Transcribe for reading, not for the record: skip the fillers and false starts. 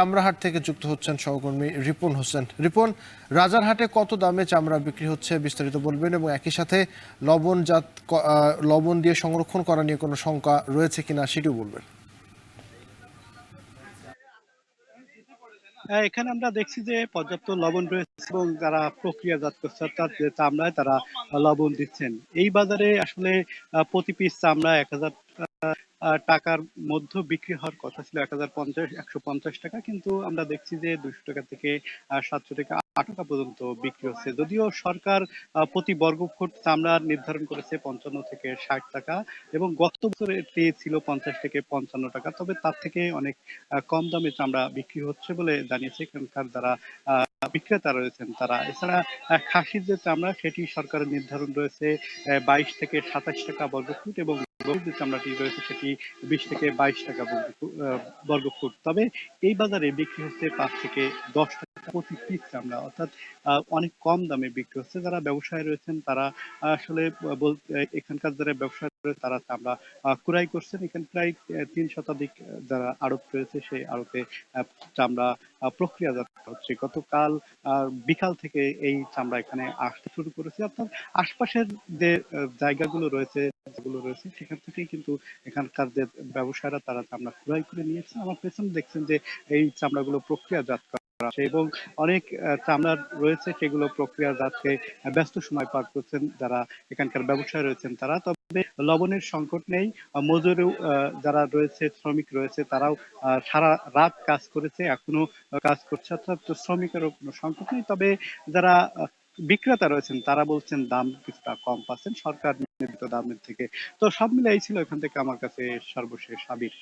চামড়াহাট থেকে যুক্ত হচ্ছেন সহকর্মী রিপন হোসেন। রিপন, রাজারহাটে কত দামে চামড়া বিক্রি হচ্ছে বিস্তারিত বলবেন, এবং একই সাথে লবণ দিয়ে সংরক্ষণ করা নিয়ে কোনো শঙ্কা রয়েছে কিনা সেটিও বলবেন। এখানে আমরা দেখছি যে পর্যাপ্ত লবণ রয়েছে এবং যারা প্রক্রিয়াজাত করছে অর্থাৎ যে চামড়ায় তারা লবণ দিচ্ছেন। এই বাজারে আসলে প্রতি পিস চামড়া ১,০০০ টাকার মধ্যে বিক্রি হওয়ার কথা ছিল, ১,০৫০-১৫০ টাকা, কিন্তু আমরা দেখছি যে ২০০ টাকা থেকে ৭০০ টাকা ৮ টাকা পর্যন্ত বিক্রি হচ্ছে। যদিও সরকার প্রতি বর্গফুট চামড়া নির্ধারণ করেছে ৫৫ থেকে ৬০ টাকা, এবং গত বছর এটি ছিল ৫০ থেকে ৫৫ টাকা, তবে তার থেকে অনেক কম দামে চামড়া বিক্রি হচ্ছে বলে জানিয়েছে এখানকার যারা বিক্রেতা রয়েছেন তারা। এছাড়া খাসির যে চামড়া সেটি সরকারের নির্ধারণ রয়েছে ২২ থেকে ২৭ টাকা বর্গফুট, এবং গরুর যে চামড়াটি রয়েছে সেটি ২০ থেকে ২২ টাকা বর্গফুট। তবে এই বাজারে বিক্রি হচ্ছে ৫ থেকে ১০ টাকা প্রতি পিস চামড়া, অর্থাৎ অনেক কম দামে বিক্রি হচ্ছে। যারা ব্যবসায়ী রয়েছেন তারা আসলে এখানকার যারা ব্যবসায়ী রয়েছে তারা চামড়া ক্রয় করছেন। এখানে প্রায় ৩ শতাধিক যারা আড়ত রয়েছে সেই আড়তে চামড়া প্রক্রিয়াজাত হচ্ছে। গতকাল বিকাল থেকে এই চামড়া এখানে আসতে শুরু করেছে, অর্থাৎ আশপাশের যে জায়গাগুলো রয়েছে সেখান থেকেই কিন্তু এখানকার যে ব্যবসায়ীরা তারা চামড়া ক্রয় করে নিয়েছে। আমার পেছনে দেখছেন যে এই চামড়াগুলো প্রক্রিয়াজাত করা আছে, এবং অনেক চামড়া রয়েছে সেগুলো প্রক্রিয়াজাতকে ব্যস্ত সময় পার করছেন যারা এখানকার ব্যবসায়ী রয়েছেন তারা। তবে লবণের সংকট নেই, মজুরিও যারা রয়েছে শ্রমিক রয়েছে তারাও সারা রাত কাজ করেছে, এখনো কাজ করছে, অর্থাৎ শ্রমিকেরও কোনো সংকট নেই। তবে যারা বিক্রেতা রয়েছেন তারা বলছেন দাম কিছুটা কম পাচ্ছেন সরকার নির্ধারিত দামের থেকে। তো সব মিলে এই ছিল এখান থেকে আমার কাছে সর্বশেষ আবির।